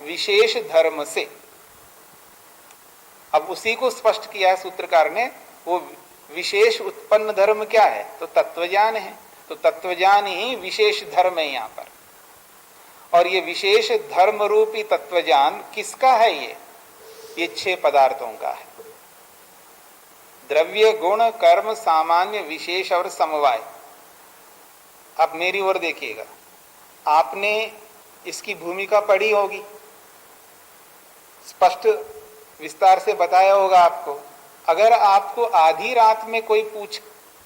विशेष धर्म से। अब उसी को स्पष्ट किया है सूत्रकार ने। वो विशेष उत्पन्न धर्म क्या है? तो तत्वज्ञान है। तो तत्वज्ञान ही विशेष धर्म है यहाँ पर। और ये विशेष धर्म रूपी तत्वज्ञान किसका है? ये 6 पदार्थों का है। द्रव्य, गुण, कर्म, सामान्य, विशेष और समवाय। अब मेरी ओर देखिएगा, आपने इसकी भूमिका पढ़ी होगी, स्पष्ट विस्तार से बताया होगा आपको। अगर आपको आधी रात में कोई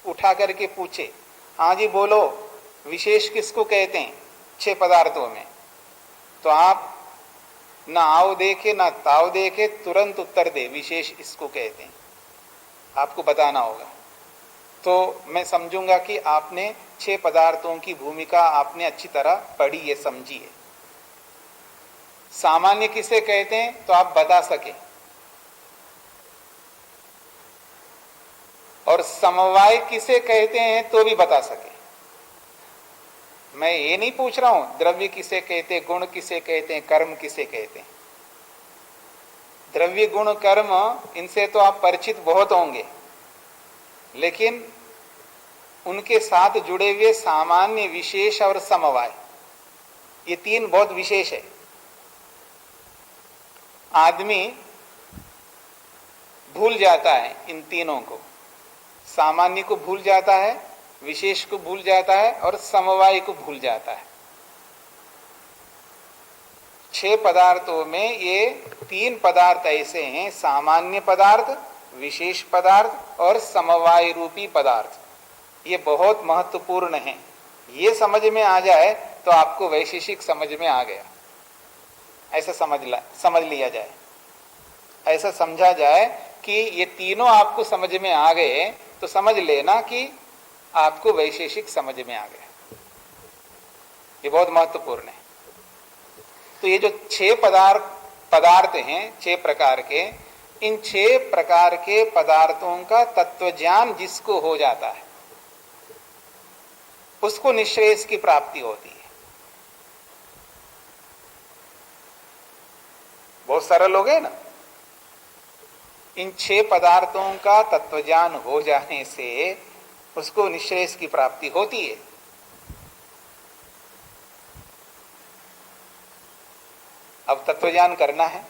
उठा करके पूछे, हाँ जी बोलो विशेष किसको कहते हैं 6 पदार्थों में, तो आप ना आओ देखे ना ताव देखे तुरंत उत्तर दे विशेष इसको कहते हैं। आपको बताना होगा। तो मैं समझूंगा कि आपने 6 पदार्थों की भूमिका आपने अच्छी तरह पढ़ी है, समझी है। सामान्य किसे कहते हैं तो आप बता सके, और समवाय किसे कहते हैं तो भी बता सके। मैं ये नहीं पूछ रहा हूं द्रव्य किसे कहते, गुण किसे कहते हैं, कर्म किसे कहते हैं। द्रव्य, गुण, कर्म इनसे तो आप परिचित बहुत होंगे, लेकिन उनके साथ जुड़े हुए सामान्य, विशेष और समवाय, ये 3 बहुत विशेष है। आदमी भूल जाता है इन तीनों को, सामान्य को भूल जाता है, विशेष को भूल जाता है और समवाय को भूल जाता है। 6 पदार्थों में ये 3 पदार्थ ऐसे हैं, सामान्य पदार्थ, विशेष पदार्थ और समवाय रूपी पदार्थ। ये बहुत महत्वपूर्ण है। ये समझ में आ जाए तो आपको वैशेषिक समझ में आ गया, ऐसा समझ लिया जाए। ऐसा समझा जाए कि ये तीनों आपको समझ में आ गए तो समझ लेना कि आपको वैशेषिक समझ में आ गया। ये बहुत महत्वपूर्ण है। तो ये जो 6 पदार्थ हैं 6 प्रकार के, इन 6 प्रकार के पदार्थों का तत्वज्ञान जिसको हो जाता है उसको निःश्रेयस की प्राप्ति होती है। बहुत सरल हो गए ना। इन 6 पदार्थों का तत्वज्ञान हो जाने से उसको निःश्रेयस की प्राप्ति होती है। अब तत्वज्ञान करना है।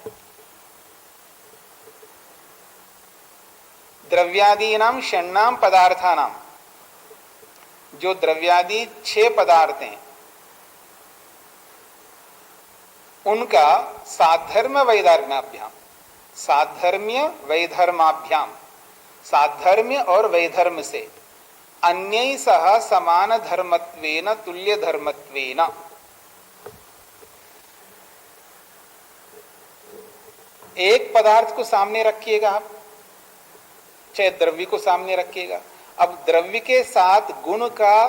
द्रव्यादीनाम षण्णाम पदार्थानाम, जो द्रव्यादि 6 पदार्थ हैं उनका साधर्म्य वैधर्माभ्याम, साधर्म्य वैधर्माभ्याम, साधर्म्य और वैधर्म से अन्यै सह समान धर्मत्वेन तुल्य धर्मत्वेन। एक पदार्थ को सामने रखिएगा आप, चाहे द्रव्य को सामने रखिएगा। अब द्रव्य के साथ गुण का,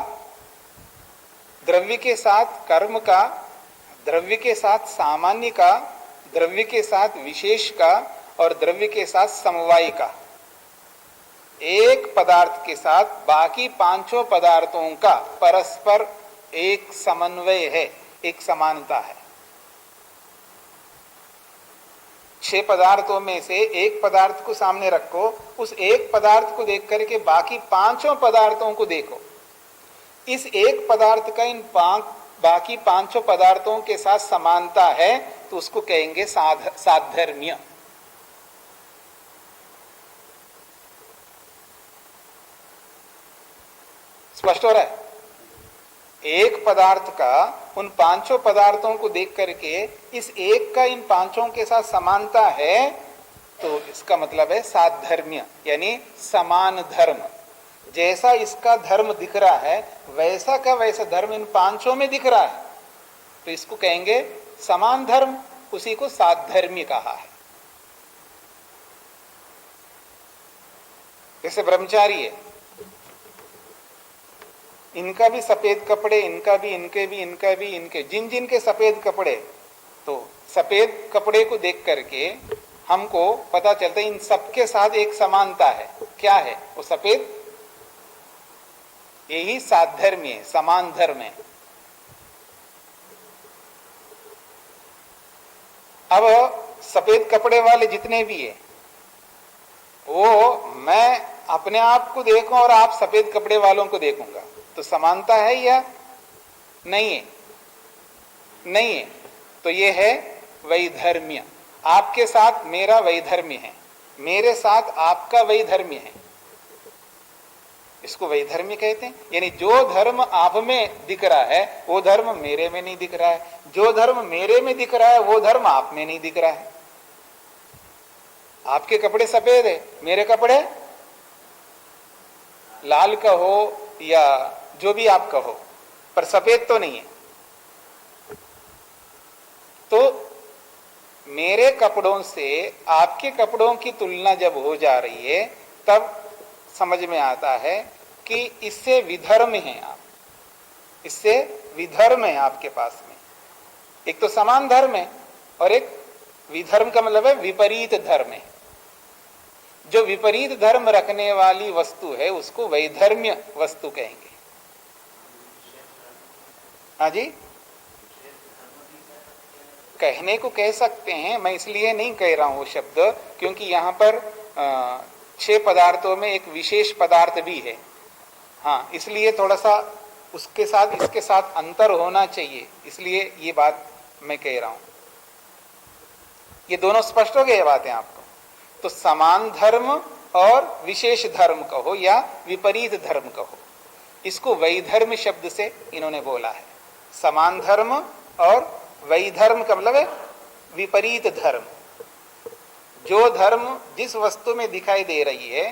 द्रव्य के साथ कर्म का, द्रव्य के साथ सामान्य का, द्रव्य के साथ विशेष का और द्रव्य के साथ समवाय का, एक पदार्थ के साथ बाकी 5 पदार्थों का परस्पर एक समन्वय है, एक समानता है। 6 पदार्थों में से एक पदार्थ को सामने रखो, उस एक पदार्थ को देख करके बाकी 5 पदार्थों को देखो। इस एक पदार्थ का इन बाकी 5 पदार्थों के साथ समानता है तो उसको कहेंगे साधर्म्य। स्पष्ट हो रहा है? एक पदार्थ का उन 5 पदार्थों को देख करके इस एक का इन 5 के साथ समानता है तो इसका मतलब है साधर्म्य, यानी समान धर्म। जैसा इसका धर्म दिख रहा है वैसा का वैसा धर्म इन 5 में दिख रहा है तो इसको कहेंगे समान धर्म, उसी को साधर्म्य कहा है। जैसे ब्रह्मचारी है, इनका भी सफेद कपड़े, इनका भी, इनके भी, इनका भी, इनके जिन जिन के सफेद कपड़े, तो सफेद कपड़े को देख करके हमको पता चलता है इन सबके साथ एक समानता है। क्या है वो? सफेद। यही साधर्म्य है, समान धर्म है। अब सफेद कपड़े वाले जितने भी है, वो मैं अपने आप को देखूं और आप सफेद कपड़े वालों को देखूंगा तो समानता है या नहीं है? नहीं है। तो ये है वैधर्म्य। आपके साथ मेरा वैधर्म्य है, मेरे साथ आपका वैधर्म्य है, इसको वैधर्म्य कहते हैं। यानी जो धर्म आप में दिख रहा है वो धर्म मेरे में नहीं दिख रहा है, जो धर्म मेरे में दिख रहा है वो धर्म आप में नहीं दिख रहा है। आपके कपड़े सफेद है, मेरे कपड़े लाल कहो या जो भी आप कहो, पर सफेद तो नहीं है। तो मेरे कपड़ों से आपके कपड़ों की तुलना जब हो जा रही है तब समझ में आता है कि इससे विधर्म है आप, इससे विधर्म है आपके पास में। एक तो समान धर्म है और एक विधर्म का मतलब है विपरीत धर्म है। जो विपरीत धर्म रखने वाली वस्तु है उसको वैधर्म्य वस्तु कहेंगे। हाँ जी, कहने को कह सकते हैं, मैं इसलिए नहीं कह रहा हूं वो शब्द क्योंकि यहां पर 6 पदार्थों में एक विशेष पदार्थ भी है। हाँ, इसलिए थोड़ा सा उसके साथ इसके साथ अंतर होना चाहिए, इसलिए ये बात मैं कह रहा हूं। ये दोनों स्पष्ट हो गए बातें आपको? तो समान धर्म और विशेष धर्म कहो या विपरीत धर्म कहो, इसको वैधर्म शब्द से इन्होंने बोला है। समान धर्म और वैधर्म का मतलब है विपरीत धर्म। जो धर्म जिस वस्तु में दिखाई दे रही है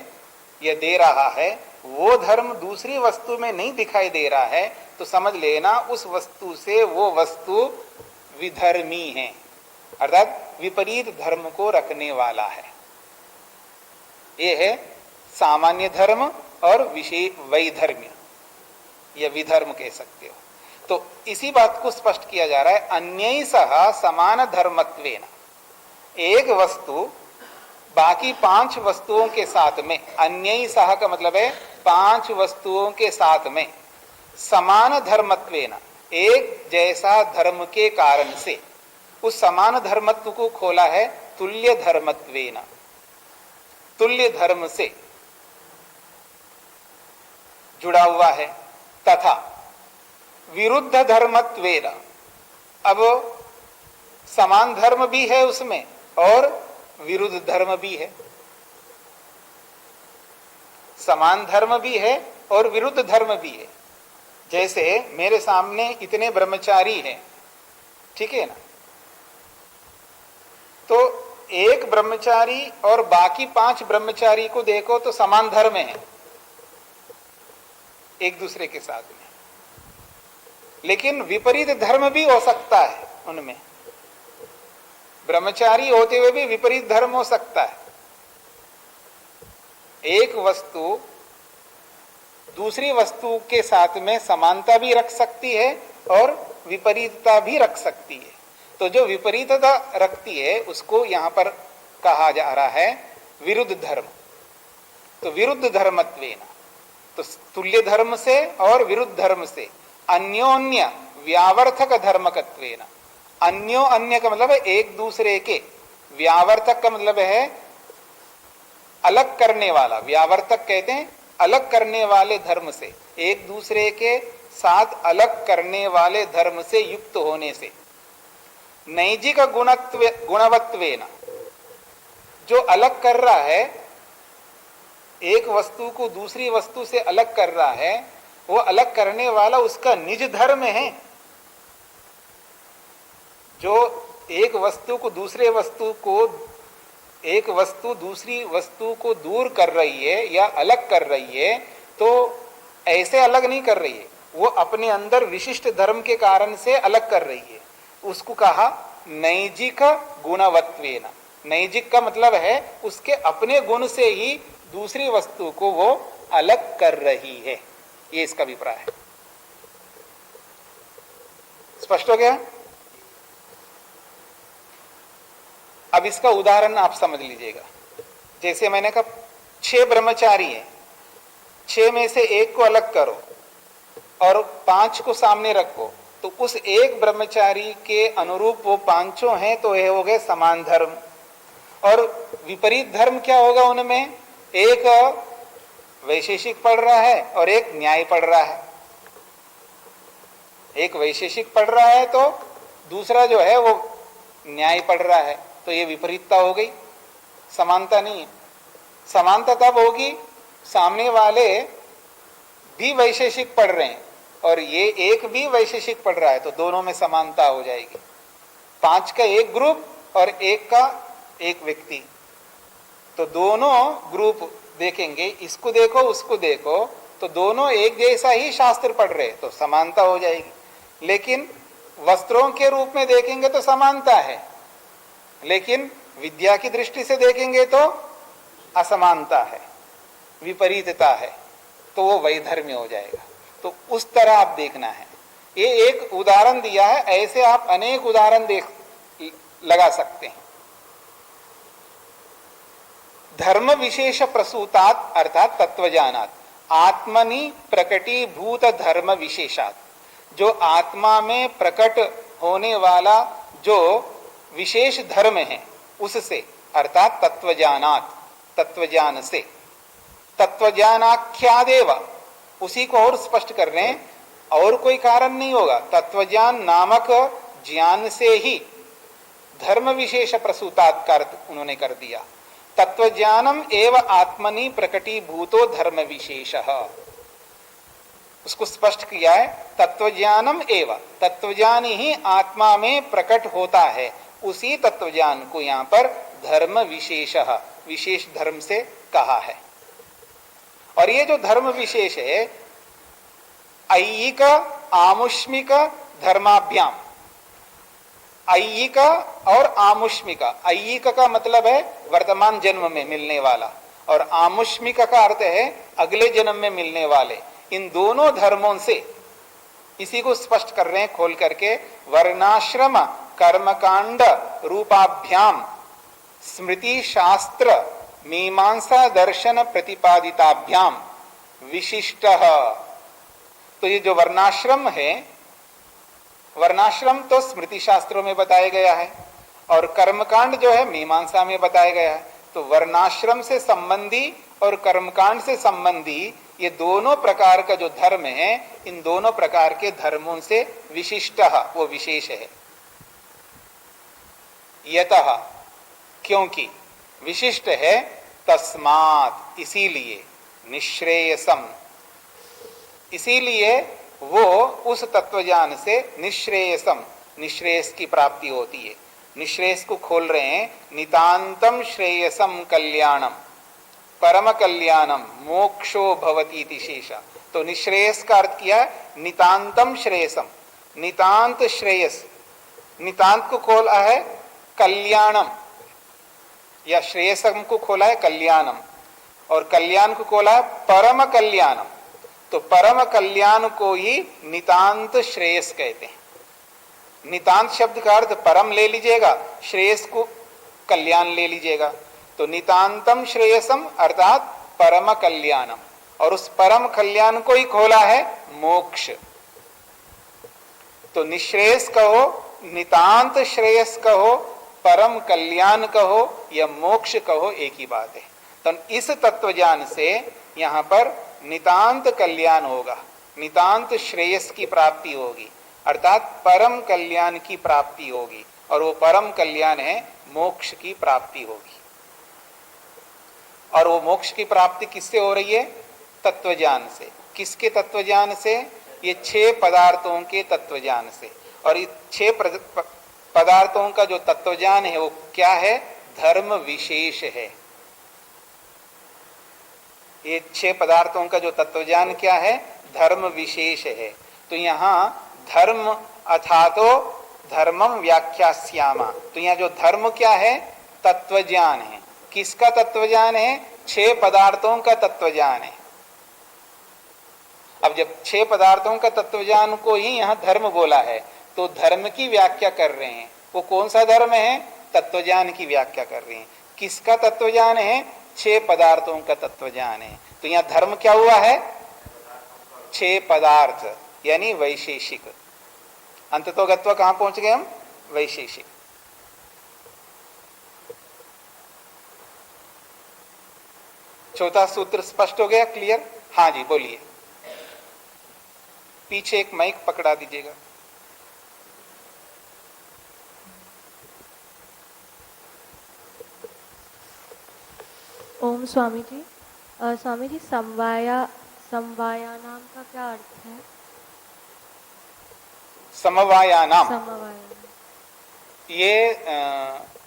या दे रहा है वो धर्म दूसरी वस्तु में नहीं दिखाई दे रहा है तो समझ लेना उस वस्तु से वो वस्तु विधर्मी है, अर्थात विपरीत धर्म को रखने वाला है। ये है सामान्य धर्म और विशेष वैधर्म्य या विधर्म कह सकते हो। तो इसी बात को स्पष्ट किया जा रहा है, अन्यै सह समान धर्मत्वेन। एक वस्तु बाकी 5 वस्तुओं के साथ में, अन्यै सह का मतलब है 5 वस्तुओं के साथ में समान धर्मत्वेन, एक जैसा धर्म के कारण से, उस समान धर्मत्व को खोला है तुल्य धर्मत्वेन, तुल्य धर्म से जुड़ा हुआ है। तथा विरुद्ध धर्मत्वेन, अब समान धर्म भी है उसमें और विरुद्ध धर्म भी है, समान धर्म भी है और विरुद्ध धर्म भी है। जैसे मेरे सामने इतने ब्रह्मचारी हैं, ठीक है ना, तो एक ब्रह्मचारी और बाकी 5 ब्रह्मचारी को देखो तो समान धर्म है एक दूसरे के साथ में, लेकिन विपरीत धर्म भी हो सकता है उनमें। ब्रह्मचारी होते हुए भी विपरीत धर्म हो सकता है। एक वस्तु दूसरी वस्तु के साथ में समानता भी रख सकती है और विपरीतता भी रख सकती है। तो जो विपरीतता रखती है उसको यहां पर कहा जा रहा है विरुद्ध धर्म। तो विरुद्ध धर्मत्वेन, तो तुल्य धर्म से और विरुद्ध धर्म से अन्योन्य व्यावर्तक धर्मकत्वेन, अन्यो अन्य का मतलब है एक दूसरे के, व्यावर्तक का मतलब है अलग करने वाला, व्यावर्तक कहते हैं अलग करने वाले धर्म से, एक दूसरे के साथ अलग करने वाले धर्म से युक्त होने से। नैजिक गुणवत्वेन, जो अलग कर रहा है, एक वस्तु को दूसरी वस्तु से अलग कर रहा है, वो अलग करने वाला उसका निज धर्म है। जो एक वस्तु को दूसरे वस्तु को, एक वस्तु दूसरी वस्तु को दूर कर रही है या अलग कर रही है, तो ऐसे अलग नहीं कर रही है, वो अपने अंदर विशिष्ट धर्म के कारण से अलग कर रही है। उसको कहा नैजिक गुणवत्वेन। नैजिक का मतलब है उसके अपने गुण से ही दूसरी वस्तु को वो अलग कर रही है, ये इसका अभिप्राय है। स्पष्ट हो गया? अब इसका उदाहरण आप समझ लीजिएगा। जैसे मैंने कहा 6 ब्रह्मचारी हैं, 6 में से एक को अलग करो और 5 को सामने रखो, तो उस एक ब्रह्मचारी के अनुरूप वो पांचों हैं, तो ये हो गए समान धर्म। और विपरीत धर्म क्या होगा उनमें? एक वैशेषिक पढ़ रहा है और एक न्याय पढ़ रहा है। एक वैशेषिक पढ़ रहा है तो दूसरा जो है वो न्याय पढ़ रहा है, तो ये विपरीतता हो गई, समानता नहीं है। समानता तब होगी सामने वाले भी वैशेषिक पढ़ रहे हैं और ये एक भी वैशेषिक पढ़ रहा है, तो दोनों में समानता हो जाएगी। 5 का एक ग्रुप और एक का एक व्यक्ति, तो दोनों ग्रुप देखेंगे, इसको देखो उसको देखो, तो दोनों एक जैसा ही शास्त्र पढ़ रहे, तो समानता हो जाएगी। लेकिन वस्त्रों के रूप में देखेंगे तो समानता है, लेकिन विद्या की दृष्टि से देखेंगे तो असमानता है, विपरीतता है, तो वो वैधर्म्य हो जाएगा। तो उस तरह आप देखना है। ये एक उदाहरण दिया है, ऐसे आप अनेक उदाहरण लगा सकते हैं। धर्म विशेष प्रसूतात् अर्थात तत्वज्ञानात् आत्मनि प्रकटीभूत धर्म विशेषात्, जो आत्मा में प्रकट होने वाला जो विशेष धर्म है उससे, अर्थात तत्वज्ञानात्, तत्वज्ञान से, तत्वज्ञानाख्यादेव, उसी को और स्पष्ट कर रहे हैं, और कोई कारण नहीं होगा। तत्वज्ञान नामक ज्ञान से ही धर्म विशेष प्रसूतात् का अर्थ उन्होंने कर दिया। तत्वज्ञानम एव आत्मनि प्रकटीभूतो धर्म विशेषः, उसको स्पष्ट किया है। तत्वज्ञानम एव, तत्वज्ञान ही आत्मा में प्रकट होता है, उसी तत्वज्ञान को यहाँ पर धर्म विशेषः, विशेष धर्म से कहा है। और ये जो धर्म विशेष है, ऐयिक आमुष्मिक धर्माभ्याम, ऐयिक और आमुष्मिक, ऐयिक का मतलब है वर्तमान जन्म में मिलने वाला, और आमुष्मिक का अर्थ है अगले जन्म में मिलने वाले। इन दोनों धर्मों से, इसी को स्पष्ट कर रहे हैं खोल करके, वर्णाश्रम कर्मकांड रूपाभ्याम स्मृति शास्त्र मीमांसा दर्शन प्रतिपादिताभ्याम विशिष्ट। तो ये जो वर्णाश्रम है, वर्णाश्रम तो स्मृति शास्त्रों में बताया गया है, और कर्मकांड जो है मीमांसा में बताया गया है। तो वर्णाश्रम से संबंधी और कर्मकांड से संबंधी ये दोनों प्रकार का जो धर्म है, इन दोनों प्रकार के धर्मों से विशिष्ट, वो विशेष है। यतः, क्योंकि विशिष्ट है, तस्मात्, इसीलिए, निश्रेयसम, इसीलिए वो उस तत्वज्ञान से निश्रेयसम, निश्रेयस की प्राप्ति होती है। निश्रेयस को खोल रहे हैं, नितांतम श्रेयसम कल्याणम परम कल्याणम मोक्षो भवति इति शेषा। तो निश्रेयस का अर्थ किया है नितांतम श्रेयसम, नितांत श्रेयस, नितांत को खोला है कल्याणम, या श्रेयसम को खोला है कल्याणम, और कल्याण को खोला है परम कल्याणम। तो परम कल्याण को ही नितांत श्रेयस कहते हैं। नितांत शब्द का अर्थ परम ले लीजिएगा, श्रेयस को कल्याण ले लीजिएगा। तो नितांतम श्रेयसम अर्थात परम कल्याणम, और उस परम कल्याण को ही खोला है मोक्ष। तो निश्रेयस कहो, नितांत श्रेयस कहो, परम कल्याण कहो या मोक्ष कहो, एक ही बात है। तो इस तत्वज्ञान से यहां पर नितांत कल्याण होगा, नितांत श्रेयस की प्राप्ति होगी, अर्थात परम कल्याण की प्राप्ति होगी, और वो परम कल्याण है मोक्ष की प्राप्ति होगी। और वो मोक्ष की प्राप्ति किससे हो रही है? तत्वज्ञान से। किसके तत्वज्ञान से? ये 6 पदार्थों के तत्वज्ञान से। और ये 6 पदार्थों का जो तत्वज्ञान है वो क्या है? धर्म विशेष है। ये 6 पदार्थों का जो तत्वज्ञान क्या है? धर्म विशेष है। तो यहाँ धर्म अथातो धर्मम व्याख्यास्यामा, तो यहाँ जो धर्म क्या है? तत्वज्ञान है। किसका तत्वज्ञान है? 6 पदार्थों का तत्वज्ञान है। अब जब 6 पदार्थों का तत्वज्ञान को ही यहाँ धर्म बोला है, तो धर्म की व्याख्या कर रहे हैं। वो कौन सा धर्म है? तत्वज्ञान की व्याख्या कर रहे हैं। किसका तत्वज्ञान है? 6 पदार्थों का तत्वज्ञान है। तो यहाँ धर्म क्या हुआ है? 6 पदार्थ, यानी वैशेषिक। अंततोगत्वा कहां पहुंच गए हम? वैशेषिक। चौथा सूत्र स्पष्ट हो गया? क्लियर? हाँ जी बोलिए। पीछे एक माइक पकड़ा दीजिएगा। ओम स्वामी जी। स्वामी जी, समवायानाम का क्या अर्थ है? समवायानाम, समवायानाम। ये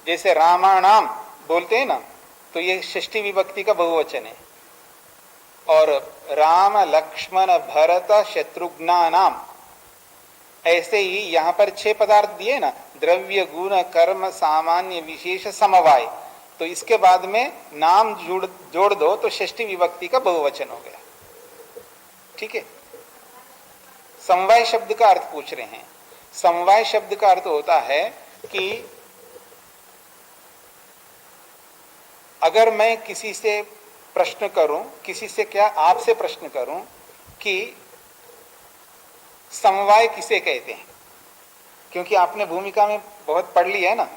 जैसे रामाणाम बोलते हैं ना, तो ये षष्ठी विभक्ति का बहुवचन है। और राम लक्ष्मण भरत शत्रुघ्ना नाम, ऐसे ही यहां पर 6 पदार्थ दिए ना, द्रव्य गुण कर्म सामान्य विशेष समवाय, तो इसके बाद में नाम जोड़ दो तो षष्ठी विभक्ति का बहुवचन हो गया। ठीक है। समवाय शब्द का अर्थ पूछ रहे हैं। समवाय शब्द का अर्थ होता है कि अगर मैं किसी से प्रश्न करूं, किसी से क्या आपसे प्रश्न करूं कि समवाय किसे कहते हैं, क्योंकि आपने भूमिका में बहुत पढ़ ली है ना,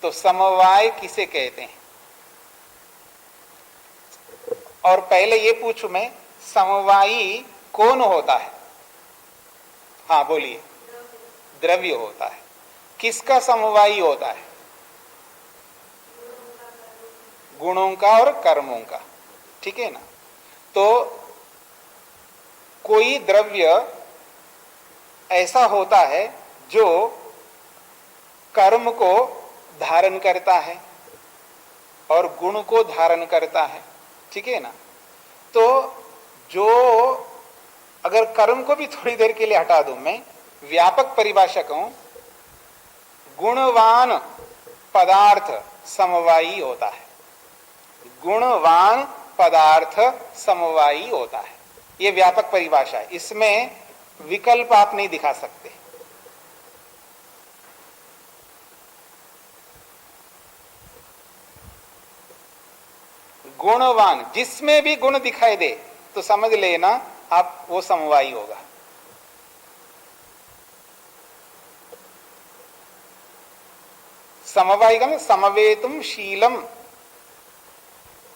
तो समवाय किसे कहते हैं, और पहले ये पूछूं मैं, समवायी कौन होता है? हाँ बोलिए। द्रव्य होता है। किसका समवायी होता है? गुणों का और कर्मों का। ठीक है ना। तो कोई द्रव्य ऐसा होता है जो कर्म को धारण करता है और गुण को धारण करता है। ठीक है ना। तो जो, अगर कर्म को भी थोड़ी देर के लिए हटा दूं, मैं व्यापक परिभाषा कहूं, गुणवान पदार्थ समवायी होता है। गुणवान पदार्थ समवायी होता है, यह व्यापक परिभाषा है। इसमें विकल्प आप नहीं दिखा सकते। गुणवान, जिसमें भी गुण दिखाई दे तो समझ लेना आप वो समवायी होगा। समवायी का समवेतुम शीलम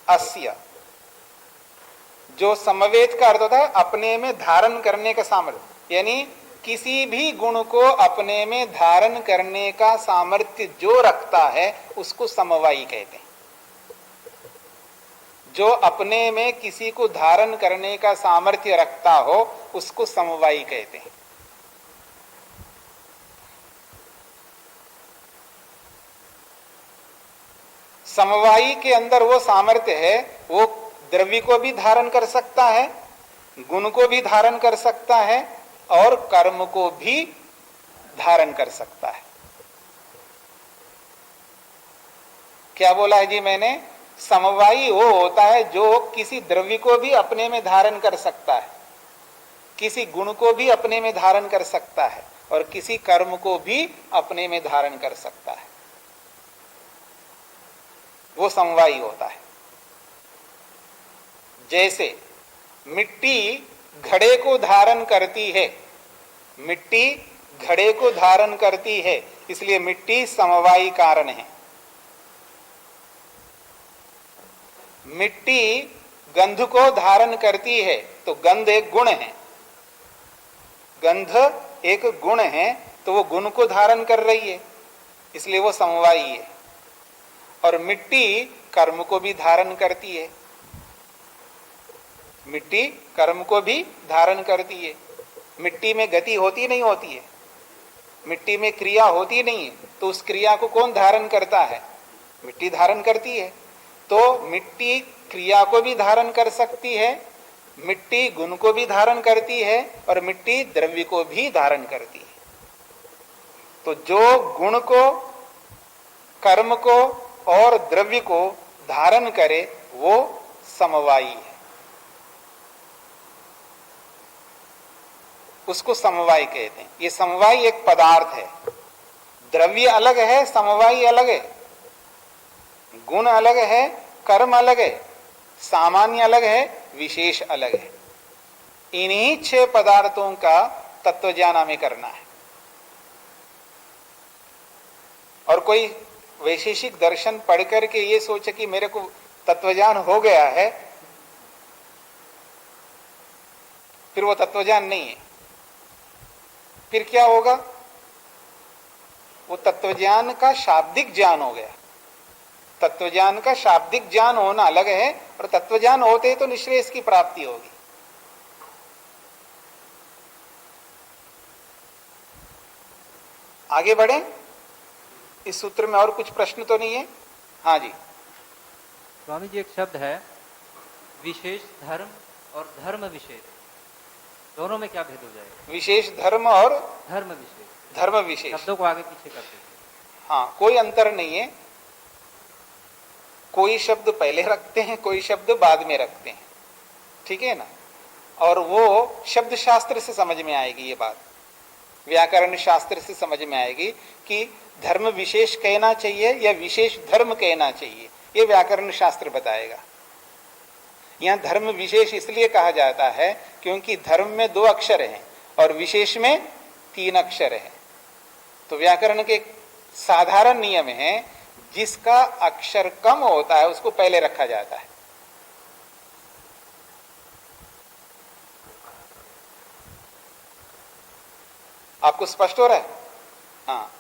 अस्य, जो समवेत का अर्थ होता है अपने में धारण करने का सामर्थ्य, यानी किसी भी गुण को अपने में धारण करने का सामर्थ्य जो रखता है उसको समवायी कहते हैं। जो अपने में किसी को धारण करने का सामर्थ्य रखता हो उसको समवायी कहते हैं। समवायी के अंदर वो सामर्थ्य है, वो द्रव्य को भी धारण कर सकता है, गुण को भी धारण कर सकता है और कर्म को भी धारण कर सकता है। क्या बोला है जी मैंने? समवायी वो होता है जो किसी द्रव्य को भी अपने में धारण कर सकता है, किसी गुण को भी अपने में धारण कर सकता है और किसी कर्म को भी अपने में धारण कर सकता है, वो समवायी होता है। जैसे मिट्टी घड़े को धारण करती है, मिट्टी घड़े को धारण करती है, इसलिए मिट्टी समवायी कारण है। मिट्टी गंध को धारण करती है, तो गंध एक गुण है, गंध एक गुण है, तो वो गुण को धारण कर रही है, इसलिए वो समवायी है। और मिट्टी कर्म को भी धारण करती है, मिट्टी कर्म को भी धारण करती है। मिट्टी में गति होती नहीं होती है, मिट्टी में क्रिया होती नहीं है, तो उस क्रिया को कौन धारण करता है? मिट्टी धारण करती है। तो मिट्टी क्रिया को भी धारण कर सकती है, मिट्टी गुण को भी धारण करती है और मिट्टी द्रव्य को भी धारण करती है। तो जो गुण को, कर्म को और द्रव्य को धारण करे वो समवायी है, उसको समवायी कहते हैं। ये समवायी एक पदार्थ है। द्रव्य अलग है, समवायी अलग है, गुण अलग है, कर्म अलग है, सामान्य अलग है, विशेष अलग है। इन्हीं 6 पदार्थों का तत्व ज्ञान हमें करना है। और कोई वैशेषिक दर्शन पढ़ करके ये सोचे कि मेरे को तत्वज्ञान हो गया है, फिर वो तत्वज्ञान नहीं है। फिर क्या होगा? वो तत्वज्ञान का शाब्दिक ज्ञान हो गया। तत्वज्ञान का शाब्दिक ज्ञान होना अलग है, और तत्वज्ञान होते ही तो निश्रेयस की प्राप्ति होगी। आगे बढ़े। इस सूत्र में और कुछ प्रश्न तो नहीं है? हाँ जी स्वामी जी, एक शब्द है विशेष धर्म और धर्म विशेष, दोनों में क्या भेद हो जाएगा? विशेष धर्म और धर्म विशेष, धर्म विशेष शब्दों को आगे पीछे करते हैं। हाँ, कोई अंतर नहीं है। कोई शब्द पहले रखते हैं, कोई शब्द बाद में रखते हैं, ठीक है ना। और वो शब्द शास्त्र से समझ में आएगी ये बात, व्याकरण शास्त्र से समझ में आएगी कि धर्म विशेष कहना चाहिए या विशेष धर्म कहना चाहिए, ये व्याकरण शास्त्र बताएगा। यहां धर्म विशेष इसलिए कहा जाता है क्योंकि धर्म में 2 अक्षर हैं और विशेष में 3 अक्षर हैं। तो व्याकरण के साधारण नियम है, जिसका अक्षर कम होता है उसको पहले रखा जाता है। आपको स्पष्ट हो रहा है? हाँ,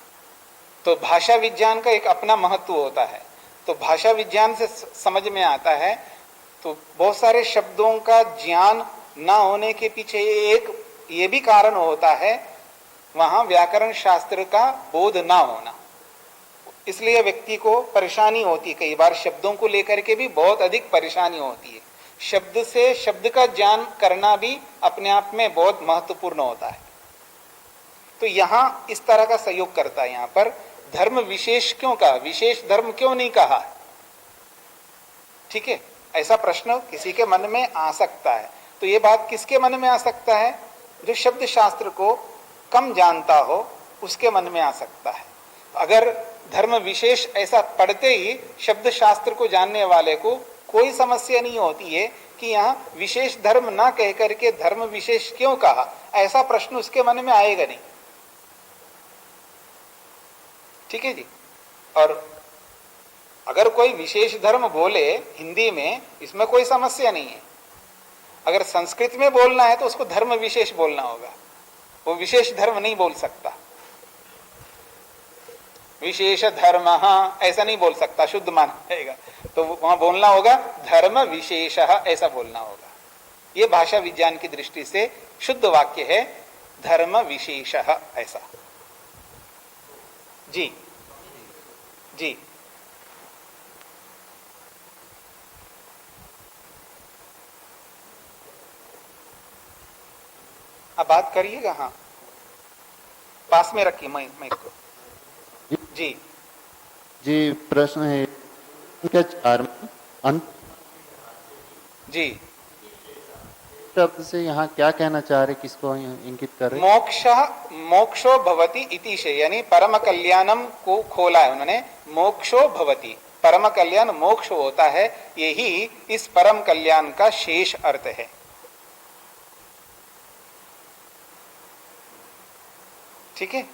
तो भाषा विज्ञान का एक अपना महत्व होता है। तो भाषा विज्ञान से समझ में आता है, तो बहुत सारे शब्दों का ज्ञान ना होने के पीछे एक ये भी कारण होता है, वहां व्याकरण शास्त्र का बोध ना होना। इसलिए व्यक्ति को परेशानी होती है, कई बार शब्दों को लेकर के भी बहुत अधिक परेशानी होती है। शब्द से शब्द का ज्ञान करना भी अपने आप में बहुत महत्वपूर्ण होता है। तो यहां इस तरह का सहयोग करता है। यहां पर धर्म विशेष क्यों कहा, विशेष धर्म क्यों नहीं कहा? ठीक है, ऐसा प्रश्न किसी के मन में आ सकता है। तो ये बात किसके मन में आ सकता है? जो शब्द शास्त्र को कम जानता हो उसके मन में आ सकता है। अगर धर्म विशेष ऐसा पढ़ते ही शब्द शास्त्र को जानने वाले को कोई समस्या नहीं होती है कि यहाँ विशेष धर्म ना कह करके धर्म विशेष क्यों कहा, ऐसा प्रश्न उसके मन में आएगा नहीं। ठीक है जी। और अगर कोई विशेष धर्म बोले हिंदी में, इसमें कोई समस्या नहीं है। अगर संस्कृत में बोलना है तो उसको धर्म विशेष बोलना होगा, वो विशेष धर्म नहीं बोल सकता। विशेष धर्म ऐसा नहीं बोल सकता, शुद्ध माना जाएगा। तो वहां बोलना होगा धर्म विशेष, ऐसा बोलना होगा। ये भाषा विज्ञान की दृष्टि से शुद्ध वाक्य है, धर्म विशेष ऐसा। जी जी अब बात करिएगा। हाँ, पास में रखिए मैं इसको। जी जी, प्रश्न है क्या 4 में अंत जी, शब्द से यहाँ क्या कहना चाह रहे, किसको इंगित कर रहे? मोक्षो भवति इति से, यानी परम कल्याणम को खोला है उन्होंने। मोक्षो भवति, परम कल्याण मोक्ष होता है, यही इस परम कल्याण का शेष अर्थ है। ठीक है।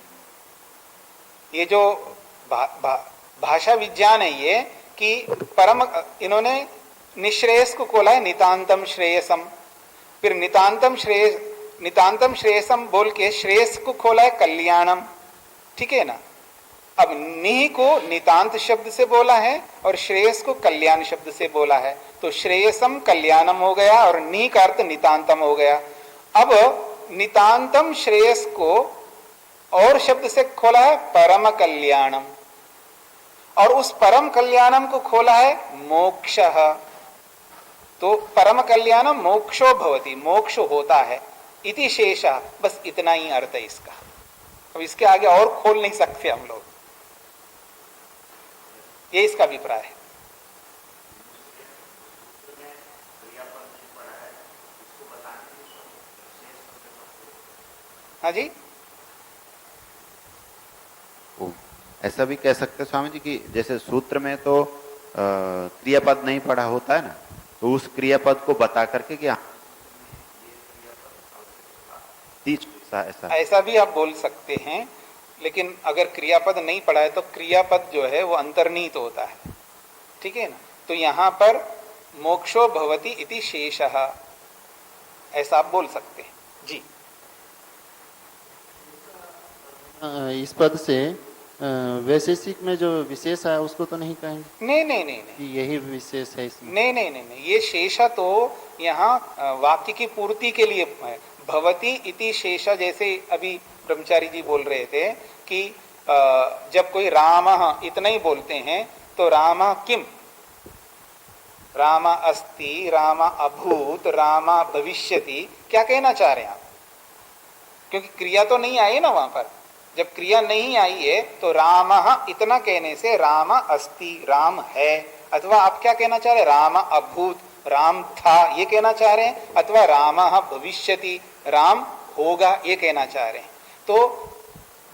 ये जो भाषा विज्ञान है ये कि परम, इन्होंने निश्रेयस को खोला है नितांतम श्रेयसम, फिर नितांतम श्रेयसम बोल के श्रेयस को खोला है कल्याणम। ठीक है ना। अब नि को नितांत शब्द से बोला है और श्रेयस को कल्याण शब्द से बोला है, तो श्रेयसम कल्याणम हो गया और नि का अर्थ नितांतम हो गया। अब नितांतम श्रेयस को और शब्द से खोला है परम कल्याणम, और उस परम कल्याणम को खोला है मोक्ष। तो परम कल्याणम मोक्षो भवति, मोक्ष होता है, इति शेषा, बस इतना ही अर्थ है इसका। अब इसके आगे और खोल नहीं सकते हम लोग, ये इसका अभिप्राय है। हाँ जी, ऐसा भी कह सकते स्वामी जी कि जैसे सूत्र में तो क्रियापद नहीं पढ़ा होता है ना, तो उस क्रियापद को बता करके कि ऐसा ऐसा भी आप बोल सकते हैं। लेकिन अगर क्रियापद नहीं पढ़ा है तो क्रियापद जो है वो अंतर्निहित होता है, ठीक है ना। तो यहां पर मोक्षो भवति इति शेषः, ऐसा आप बोल सकते हैं जी। इस पद से वैशेषिक में जो विशेष है उसको तो नहीं कहेंगे नहीं नहीं नहीं नहीं कि यही विशेष है इसमें? नहीं नहीं नहीं नहीं, ये शेषा तो यहाँ वाक्य की पूर्ति के लिए है। भवति इति शेषा, जैसे अभी ब्रह्मचारी जी बोल रहे थे कि जब कोई राम इतना ही बोलते हैं तो राम किम, राम अस्ति, राम अभूत, राम भविष्यति, क्या कहना चाह रहे हैं आप? क्योंकि क्रिया तो नहीं आई ना वहां पर। जब क्रिया नहीं आई है तो राम इतना कहने से राम अस्ति, राम है, अथवा आप क्या कहना चाह रहे हैं? राम अभूत, राम था, ये कहना चाह रहे हैं, अथवा राम भविष्यति, राम होगा, ये कहना चाह रहे हैं। तो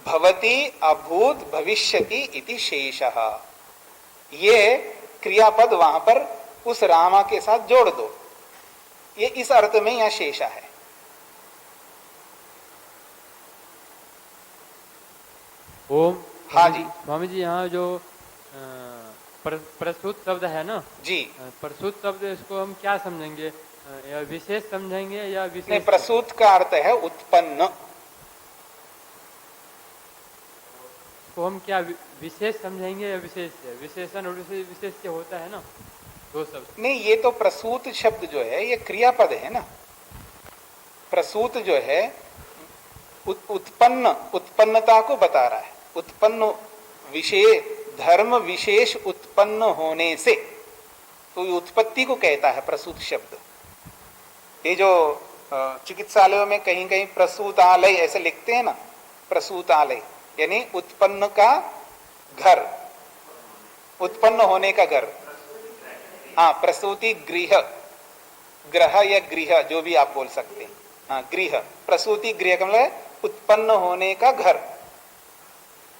भवति अभूत भविष्यति इति शेषः, ये क्रियापद वहां पर उस रामा के साथ जोड़ दो, ये इस अर्थ में यह शेषा है। ओम। हाँ जी स्वामी जी, यहाँ जो प्रसूत शब्द है ना जी, प्रसूत शब्द, इसको हम क्या समझेंगे? या विशेष समझेंगे या विशेष? नहीं, प्रसूत का अर्थ है उत्पन्न। इसको हम क्या विशेष समझेंगे या विशेष? विशेषण और विशेष होता है ना, दो शब्द। नहीं, ये तो प्रसूत शब्द जो है ये क्रियापद है ना। प्रसूत जो है उत्पन्न, उत्पन्नता को बता रहा है। उत्पन्न विशेष, धर्म विशेष उत्पन्न होने से, तो ये उत्पत्ति को कहता है प्रसूत शब्द। ये जो चिकित्सालयों में कहीं कहीं प्रसूतालय ऐसे लिखते हैं ना, प्रसूतालय यानी उत्पन्न का घर, उत्पन्न होने का घर। हाँ, प्रसूति गृह, ग्रह या गृह जो भी आप बोल सकते हैं। हाँ, गृह, प्रसूति गृह का मतलब उत्पन्न होने का घर।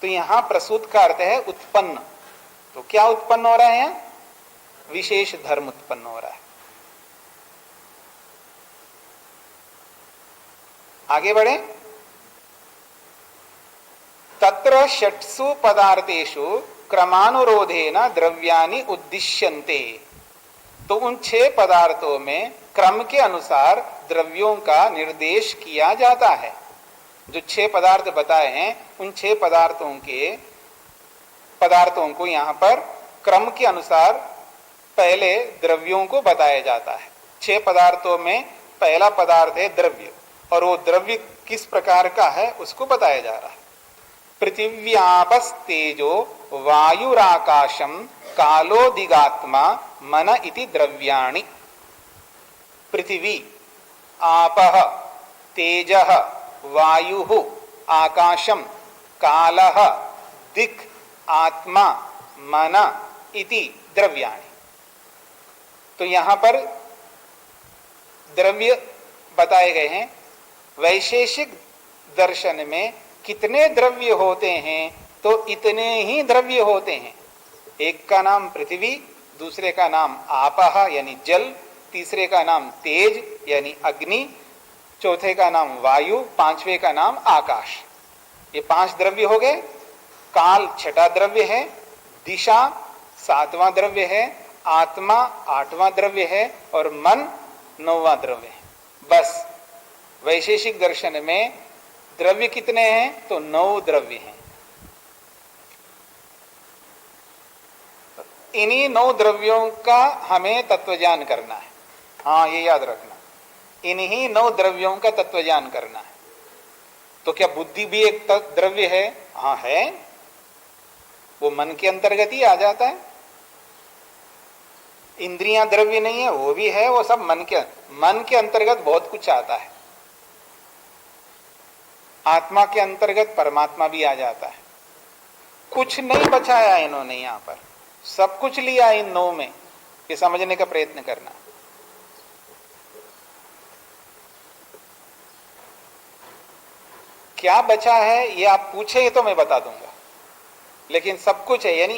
तो यहां प्रसूत का अर्थ है उत्पन्न। तो क्या उत्पन्न हो रहा है यहाँ? विशेष धर्म उत्पन्न हो रहा है। आगे बढ़े। तत्र षट्सु पदार्थेषु क्रमानुरोधेन द्रव्यानि उद्दिश्यन्ते। तो उन 6 पदार्थों में क्रम के अनुसार द्रव्यों का निर्देश किया जाता है। जो 6 पदार्थ बताए हैं, उन 6 पदार्थों को यहाँ पर क्रम के अनुसार पहले द्रव्यों को बताया जाता है। 6 पदार्थों में पहला पदार्थ है द्रव्य, और वो द्रव्य किस प्रकार का है उसको बताया जा रहा है। पृथिव्यापस्तेजो वायुराकाशम कालोदिगात्मा मन इति द्रव्याणि। पृथिवी, आपः, तेजः, वायुः, आकाशम, कालः, दिक्, आत्मा, मन इति द्रव्याणि। तो यहां पर द्रव्य बताए गए हैं। वैशेषिक दर्शन में कितने द्रव्य होते हैं? तो इतने ही द्रव्य होते हैं। एक का नाम पृथ्वी, दूसरे का नाम आपः यानी जल, तीसरे का नाम तेज यानी अग्नि, चौथे का नाम वायु, पांचवे का नाम आकाश। ये 5 द्रव्य हो गए। काल 6वां द्रव्य है, दिशा 7वां द्रव्य है, आत्मा 8वां द्रव्य है, और मन 9वां द्रव्य है। बस वैशेषिक दर्शन में द्रव्य कितने हैं? तो 9 द्रव्य हैं। इन्हीं 9 द्रव्यों का हमें तत्वज्ञान करना है। हाँ, ये याद रखना, इन्हीं 9 द्रव्यों का तत्वज्ञान करना है। तो क्या बुद्धि भी एक द्रव्य है? हाँ है, वो मन के अंतर्गत ही आ जाता है। इंद्रियां द्रव्य नहीं है, वो भी है, वो सब मन के अंतर्गत बहुत कुछ आता है। आत्मा के अंतर्गत परमात्मा भी आ जाता है। कुछ नहीं बचाया इन्होंने यहां पर, सब कुछ लिया इन 9 में। ये समझने का प्रयत्न करना। क्या बचा है ये आप पूछे तो मैं बता दूंगा, लेकिन सब कुछ है। यानी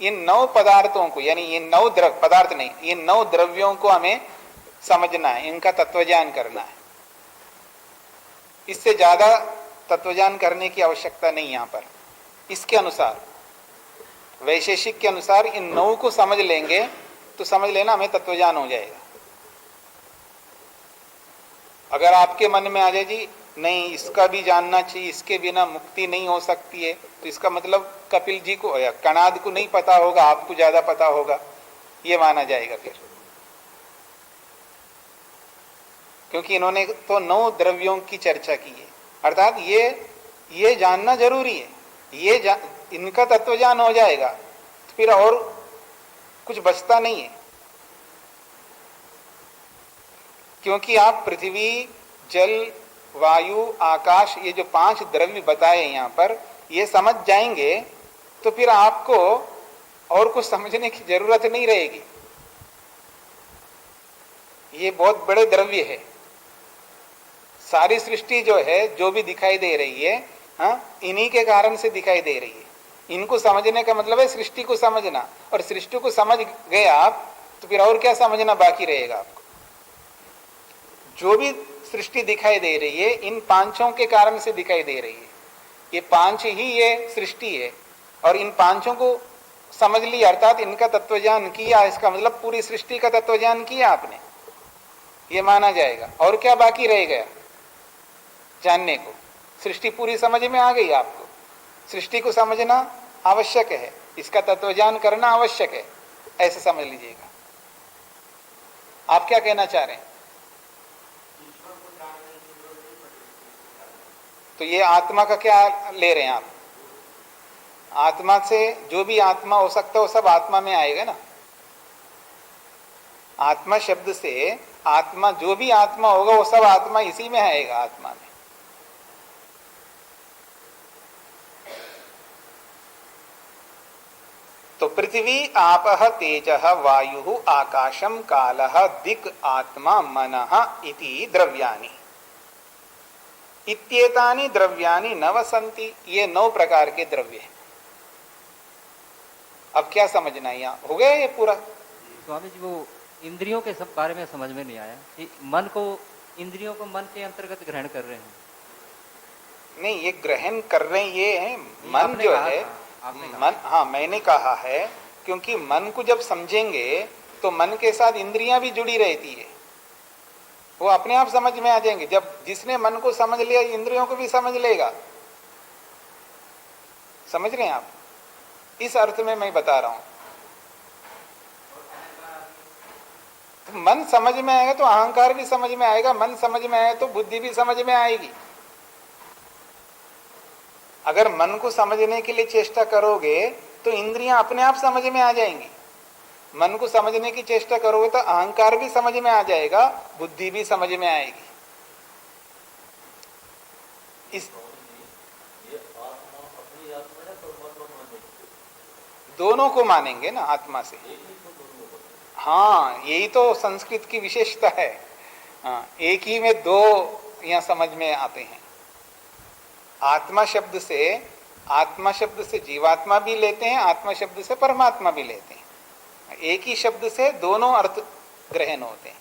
इन 9 पदार्थों को, यानी ये 9 पदार्थ नहीं, इन 9 द्रव्यों को हमें समझना है, इनका तत्वज्ञान करना है। इससे ज्यादा तत्वज्ञान करने की आवश्यकता नहीं यहाँ पर। इसके अनुसार, वैशेषिक के अनुसार इन 9 को समझ लेंगे तो समझ लेना हमें तत्वज्ञान हो जाएगा। अगर आपके मन में आ जाए जी नहीं इसका भी जानना चाहिए, इसके बिना मुक्ति नहीं हो सकती है, तो इसका मतलब कपिल जी को या कणाद को नहीं पता होगा, आपको ज्यादा पता होगा, ये माना जाएगा फिर। क्योंकि इन्होंने तो 9 द्रव्यों की चर्चा की है, अर्थात ये जानना जरूरी है, इनका तत्वज्ञान हो जाएगा तो फिर और कुछ बचता नहीं है। क्योंकि आप पृथ्वी, जल, वायु, आकाश, ये जो 5 द्रव्य बताए यहाँ पर, ये समझ जाएंगे तो फिर आपको और कुछ समझने की जरूरत नहीं रहेगी। ये बहुत बड़े द्रव्य है। सारी सृष्टि जो है, जो भी दिखाई दे रही है, हाँ, इन्हीं के कारण से दिखाई दे रही है। इनको समझने का मतलब है सृष्टि को समझना, और सृष्टि को समझ गए आप तो फिर और क्या समझना बाकी रहेगा आपको। जो भी सृष्टि दिखाई दे रही है इन 5 के कारण से दिखाई दे रही है। ये 5 ही ये सृष्टि है, और इन 5 को समझ लिया अर्थात इनका तत्वज्ञान किया, इसका मतलब पूरी सृष्टि का तत्वज्ञान किया आपने, ये माना जाएगा। और क्या बाकी रह गया जानने को? सृष्टि पूरी समझ में आ गई आपको। सृष्टि को समझना आवश्यक है, इसका तत्वज्ञान करना आवश्यक है, ऐसे समझ लीजिएगा। आप क्या कहना चाह रहे हैं? तो ये आत्मा का क्या ले रहे हैं आप? आत्मा से जो भी आत्मा हो सकता है वो सब आत्मा में आएगा ना। आत्मा शब्द से आत्मा, जो भी आत्मा होगा वो सब आत्मा इसी में आएगा, आत्मा में। तो पृथ्वी, आपः, तेजः, वायुः, आकाशम, कालः, दिक्, आत्मा, मनः इति द्रव्यानि। इत्येतानि द्रव्यानि नव सन्ति। ये 9 प्रकार के द्रव्य हैं। अब क्या समझना है? यहाँ हो गया ये पूरा? स्वामी जी, वो इंद्रियों के सब बारे में समझ में नहीं आया कि मन को, इंद्रियों को मन के अंतर्गत ग्रहण कर रहे हैं। नहीं, ये ग्रहण कर रहे हैं, ये है मन आपने जो कहा है था, आपने कहा। मन। हाँ, मैंने कहा है, क्योंकि मन को जब समझेंगे तो मन के साथ इंद्रियां भी जुड़ी रहती है, वो अपने आप समझ में आ जाएंगे। जब जिसने मन को समझ लिया इंद्रियों को भी समझ लेगा। समझ रहे हैं आप? इस अर्थ में मैं बता रहा हूं। तो मन समझ में आएगा तो अहंकार भी समझ में आएगा, मन समझ में आएगा तो बुद्धि भी समझ में आएगी। अगर मन को समझने के लिए चेष्टा करोगे तो इंद्रियां अपने आप समझ में आ जाएंगी। मन को समझने की चेष्टा करोगे तो अहंकार भी समझ में आ जाएगा, बुद्धि भी समझ में आएगी। इस दोनों को मानेंगे ना आत्मा से। हाँ, यही तो संस्कृत की विशेषता है। हाँ, एक ही में 2 यहाँ समझ में आते हैं। आत्मा शब्द से जीवात्मा भी लेते हैं, आत्मा शब्द से परमात्मा भी लेते हैं। एक ही शब्द से दोनों अर्थ ग्रहण होते हैं।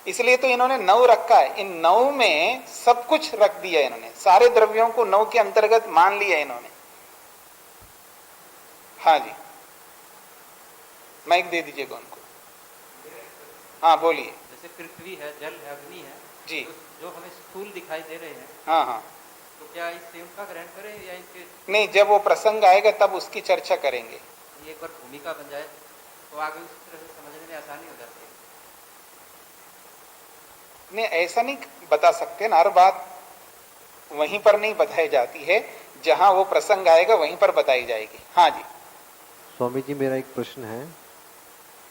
इसलिए तो इन्होंने 9 रखा है। इन 9 में सब कुछ रख दिया इन्होंने, सारे द्रव्यों को 9 के अंतर्गत मान लिया इन्होंने। हाँ जी, माइक दे दीजिएगा उनको। हाँ बोलिए। जैसे पृथ्वी है, जल है, अग्नि है जी, तो जो हमें स्थूल दिखाई दे रहे हैं, हाँ हाँ, तो क्या इससे उनका ग्रहण करें या इनके? नहीं, जब वो प्रसंग आएगा तब उसकी चर्चा करेंगे। ये एक बार भूमिका बन जाए तो आगे उस तरह से समझने में आसानी हो जाती है। नहीं, ऐसा नहीं बता सकते ना, हर बात वहीं पर नहीं बताई जाती है, जहां वो प्रसंग आएगा वहीं पर बताई जाएगी। हाँ जी। स्वामी जी, मेरा एक प्रश्न है,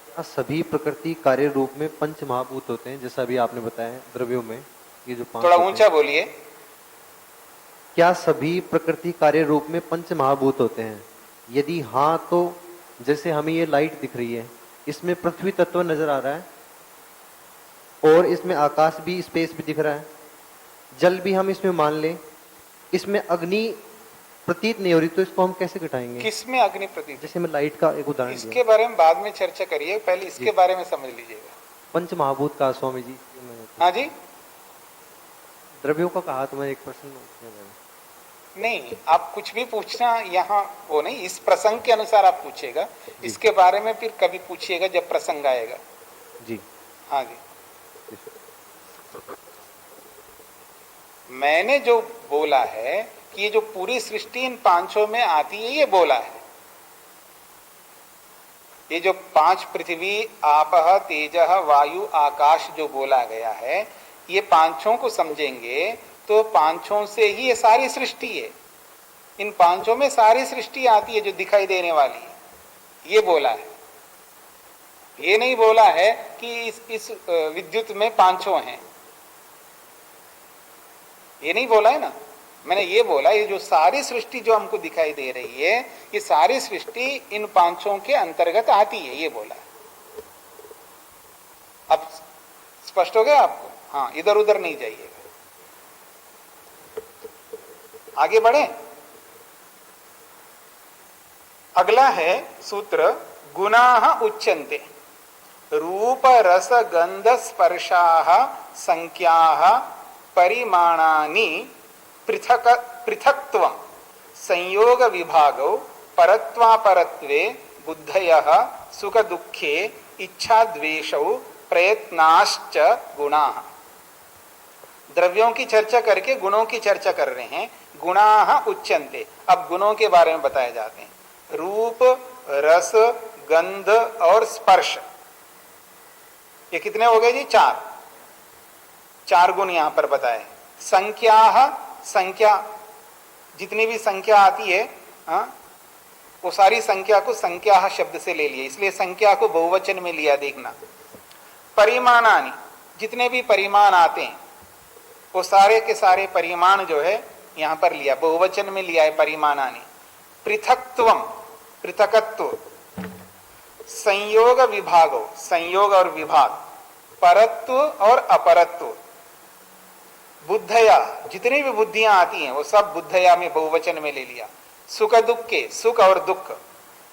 क्या सभी प्रकृति कार्य रूप में पंच महाभूत होते हैं, जैसा अभी आपने बताया द्रव्यों में ये जो 5 थोड़ा ऊंचा बोलिए। क्या सभी प्रकृति कार्य रूप में पंच महाभूत होते हैं? यदि हाँ तो जैसे हमें ये लाइट दिख रही है, इसमें पृथ्वी तत्व नजर आ रहा है, और इसमें आकाश भी, स्पेस भी दिख रहा है, जल भी हम इसमें मान लें, इसमें अग्नि प्रतीत नहीं हो रही, तो इसको हम कैसे घटाएंगे? किसमें अग्नि प्रतीत? जैसे मैं लाइट का एक उदाहरण इसके दिया। बारे में बाद में चर्चा करिए, पहले इसके बारे में समझ लीजिएगा। पंच महाभूत का स्वामी जी, हाँ जी, द्रव्यों का कहा तो मैं एक प्रश्न नहीं, आप कुछ भी पूछना यहाँ वो नहीं, इस प्रसंग के अनुसार आप पूछेगा, इसके बारे में फिर कभी पूछिएगा जब प्रसंग आएगा। जी। हाँ जी। मैंने जो बोला है कि ये जो पूरी सृष्टि इन पांचों में आती है, ये बोला है। ये जो पांच पृथ्वी, आपह, तेजह, वायु, आकाश जो बोला गया है, ये पांचों को समझेंगे तो पांचों से ही ये सारी सृष्टि है। इन पांचों में सारी सृष्टि आती है जो दिखाई देने वाली है, ये बोला है। ये नहीं बोला है कि इस विद्युत में पांचों हैं, ये नहीं बोला है ना। मैंने ये बोला ये जो सारी सृष्टि जो हमको दिखाई दे रही है, ये सारी सृष्टि इन पांचों के अंतर्गत आती है, ये बोला है। अब स्पष्ट हो गया आपको? हाँ, इधर उधर नहीं जाइएगा। आगे बढ़े। अगला है सूत्र, गुणाः उच्यन्ते रूप रस गंध स्पर्शाः संख्याः परिमाणानि पृथक पृथक्त्वं संयोग विभागौ परत्वापरत्वे बुद्धयः सुख दुःखे इच्छा द्वेषौ प्रयत्नाश्च गुणाः। द्रव्यों की चर्चा करके गुणों की चर्चा कर रहे हैं। गुणाः उच्यन्ते, अब गुणों के बारे में बताए जाते हैं। रूप, रस, गंध और स्पर्श, ये कितने हो गए जी? चार। चार गुण यहां पर बताए। संख्या, संख्या, जितनी भी संख्या आती है, वो सारी संख्या को संख्या शब्द से ले लिया, इसलिए संख्या को बहुवचन में लिया, देखना। परिमाणानि, जितने भी परिमाण आते हैं वो सारे के सारे परिमाण जो है यहां पर लिया, बहुवचन में लिया है परिमाणानि। पृथक्त्वम, पृथकत्व। संयोग विभागो, संयोग और विभाग। परत्व और अपरत्व। बुद्धया, जितनी भी बुद्धियां आती हैं वो सब बुद्धया में बहुवचन में ले लिया। सुख दुखे, सुख और दुख।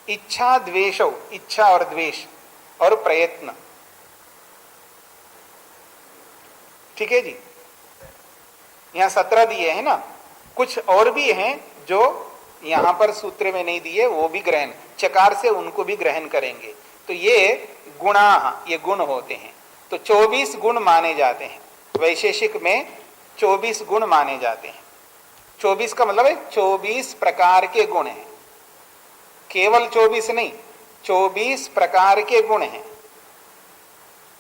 इच्छा द्वेषो, इच्छा और द्वेष और प्रयत्न। ठीक है जी। यहां 17 दिए हैं ना, कुछ और भी हैं जो यहां पर सूत्र में नहीं दिए, वो भी ग्रहण, चकार से उनको भी ग्रहण करेंगे। तो ये गुणा, ये गुण होते हैं। तो 24 गुण माने जाते हैं वैशेषिक में, 24 गुण माने जाते हैं। 24 का मतलब है 24 प्रकार के गुण हैं, केवल 24 नहीं, 24 प्रकार के गुण हैं,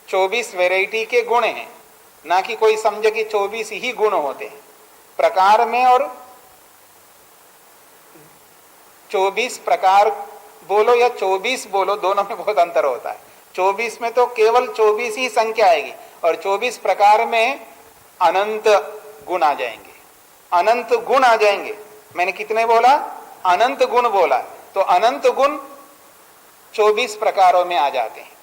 24 वैरायटी के गुण हैं। ना कि कोई समझे कि 24 ही गुण होते हैं प्रकार में, और 24 प्रकार बोलो या 24 बोलो, दोनों में बहुत अंतर होता है। 24 में तो केवल 24 ही संख्या आएगी, और 24 प्रकार में अनंत गुण आ जाएंगे, अनंत गुण आ जाएंगे। मैंने कितने बोला? अनंत गुण बोला। तो अनंत गुण 24 प्रकारों में आ जाते हैं।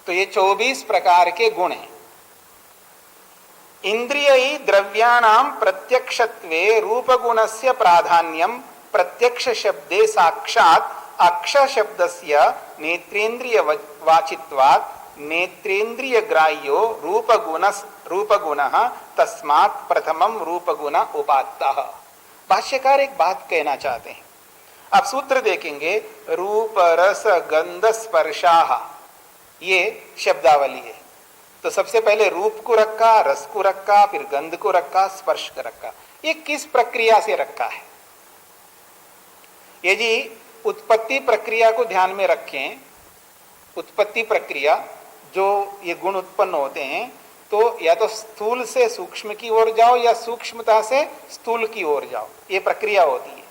तो ये 24 प्रकार के गुण हैं। इंद्रिय द्रव्याणाम प्रत्यक्षत्वे रूप गुणस्य प्राधान्यम प्रत्यक्ष शब्दे साक्षात अक्ष शब्दस्य नेत्रेन्द्रिय वाचित्वात् नेत्रेन्द्रिय ग्राह्यो रूप गुणः तस्मात् प्रथमम रूप गुण उपात्तः। भाष्यकार एक बात कहना चाहते हैं। आप सूत्र देखेंगे, रूप रस गंध स्पर्शाः, ये शब्दावली है। तो सबसे पहले रूप को रखा, रस को रखा, फिर गंध को रखा, स्पर्श को रखा। ये किस प्रक्रिया से रखा है? ये जी उत्पत्ति प्रक्रिया को ध्यान में रखें। उत्पत्ति प्रक्रिया जो ये गुण उत्पन्न होते हैं, तो या तो स्थूल से सूक्ष्म की ओर जाओ या सूक्ष्मता से स्थूल की ओर जाओ, ये प्रक्रिया होती है।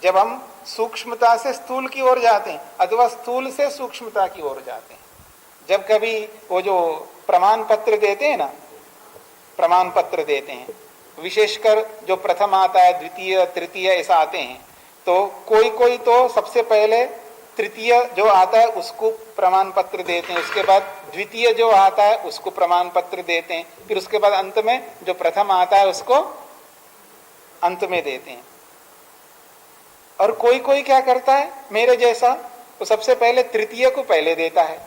जब हम सूक्ष्मता से स्थूल की ओर जाते हैं अथवा स्थूल से सूक्ष्मता की ओर जाते हैं, जब कभी वो जो प्रमाण पत्र देते हैं ना, प्रमाण पत्र देते हैं, विशेषकर जो प्रथम आता है, द्वितीय, तृतीय ऐसा आते हैं, तो कोई कोई तो सबसे पहले तृतीय जो आता है उसको प्रमाण पत्र देते हैं, उसके बाद द्वितीय जो आता है उसको प्रमाण पत्र देते हैं, फिर उसके बाद अंत में जो प्रथम आता है उसको अंत में देते हैं। और कोई कोई क्या करता है मेरे जैसा, वो सबसे पहले तृतीय को पहले देता है।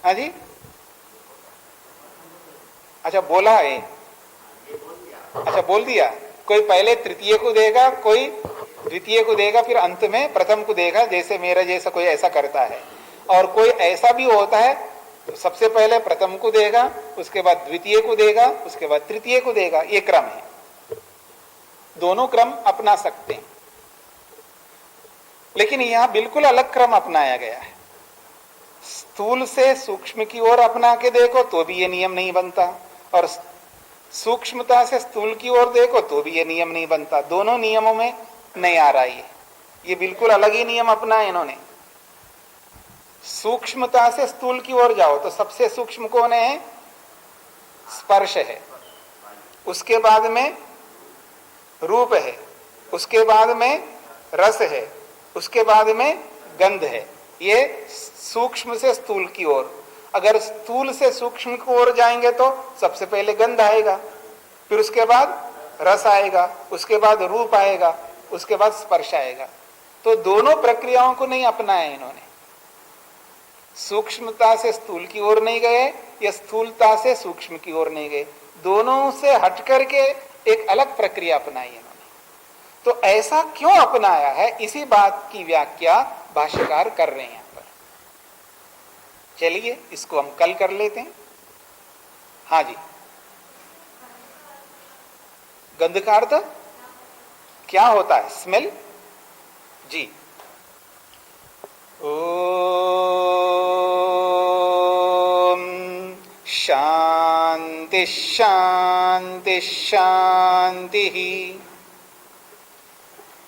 हाँ जी, अच्छा बोला है, अच्छा बोल दिया। कोई पहले तृतीय को देगा, कोई द्वितीय को देगा, फिर अंत में प्रथम को देगा, जैसे मेरा जैसा कोई ऐसा करता है। और कोई ऐसा भी होता है तो सबसे पहले प्रथम को देगा, उसके बाद द्वितीय को देगा, उसके बाद तृतीय को देगा। ये क्रम है, दोनों क्रम अपना सकते हैं। लेकिन यहां बिल्कुल अलग क्रम अपनाया गया है। स्थूल से सूक्ष्म की ओर अपना के देखो तो भी ये नियम नहीं बनता, और सूक्ष्मता से स्थूल की ओर देखो तो भी ये नियम नहीं बनता। दोनों नियमों में नहीं आ रहा ये बिल्कुल अलग ही नियम अपनाए इन्होंने। सूक्ष्मता से स्थूल की ओर जाओ तो सबसे सूक्ष्म कौन है? स्पर्श है, उसके बाद में रूप है, उसके बाद में रस है, उसके बाद में गंध है। ये सूक्ष्म से स्थूल की ओर। अगर स्थूल से सूक्ष्म की ओर जाएंगे तो सबसे पहले गंध आएगा, फिर उसके बाद रस आएगा, उसके बाद रूप आएगा, उसके बाद स्पर्श आएगा। तो दोनों प्रक्रियाओं को नहीं अपनाया इन्होंने। सूक्ष्मता से स्थूल की ओर नहीं गए या स्थूलता से सूक्ष्म की ओर नहीं गए, दोनों से हट करके एक अलग प्रक्रिया अपनाई इन्होंने। तो ऐसा क्यों अपनाया है, इसी बात की व्याख्या भाष्यकार कर रहे हैं यहाँ पर। चलिए इसको हम कल कर लेते हैं। हाँ जी, गंध का अर्थ क्या होता है? स्मेल जी। ओम शांति शांति शांति।